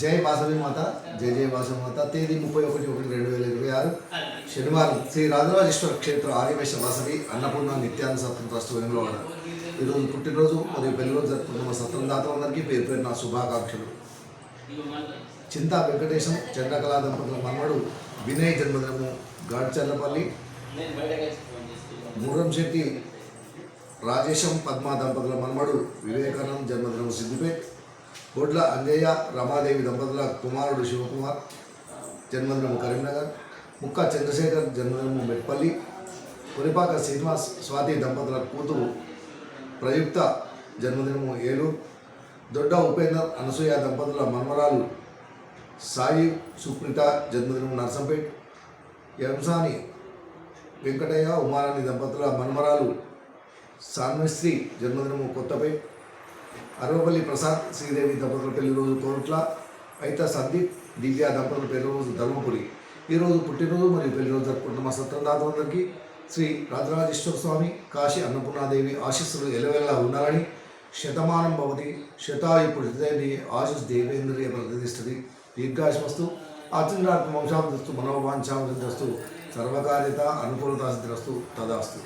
జై వాసవి మాత, జై జై వాసవి మాత. తేదీ 31/1/2026 శనివారం శ్రీ రాజరాజేశ్వర క్షేత్ర ఆర్యవేశ వాసవి అన్నపూర్ణ నిత్యానంద సత్రం ట్రస్ట్ వేములవాడ. ఈరోజు పుట్టినరోజు మరియు పెళ్లి రోజు జరుపుకున్న మా సత్రం దాతలందరికీ పేరు పేరు నా శుభాకాంక్షలు. చింతా వెంకటేశం చంద్రకళా దంపతుల మనవడు వినయ్ జన్మదినము గాడ్చర్లపల్లి. మూరంశెట్టి రాజేశం పద్మా దంపతుల మనవడు వివేకానంద్ జన్మదినము సిద్దిపేట్. గొడ్ల అంజయ్య రమాదేవి దంపతుల కుమారుడు శివకుమార్ జన్మదినము కరీంనగర్. ముక్క చంద్రశేఖర్ జన్మదినము మెట్పల్లి. కొరిపాక శ్రీనివాస్ స్వాతి దంపతుల కూతురు ప్రయుక్త జన్మదినము ఏలూరు. దొడ్డ ఉపేందర్ అనసూయ దంపతుల మనవరాలు సాయి సుప్రీత జన్మదినము నర్సంపేట్. ఎంసాని వెంకటయ్య ఉమారాణి దంపతుల మనమరాలు సాన్విశ్రీ జన్మదినము కొత్తపేట్. అరవపల్లి ప్రసాద్ శ్రీదేవి దంపతుల పెళ్లి రోజు కోరుట్ల. అయితే సందీప్ దివ్య దంపతుల పెళ్లి రోజు ధర్మపురి. ఈరోజు పుట్టినరోజు మరియు పెళ్లి రోజు జరుపుకుంటున్న మా సత్రదాతలందరికీ శ్రీ రాజరాజేశ్వర స్వామి కాశీ అన్నపూర్ణాదేవి ఆశీస్సులు ఎలవెల్లా ఉండాలని. శతమానం భవతి శతాయు పురుషదేవి ఆశీస్ దేవేంద్రియ ప్రతిష్టతి దీర్ఘాయుష్మస్తు ఆచంద్రాత్మ వంశాభిస్తు మనోవాంఛాభిస్తు సర్వకార్యత అనుకూలతా సిద్ధిరస్తు తదాస్తు.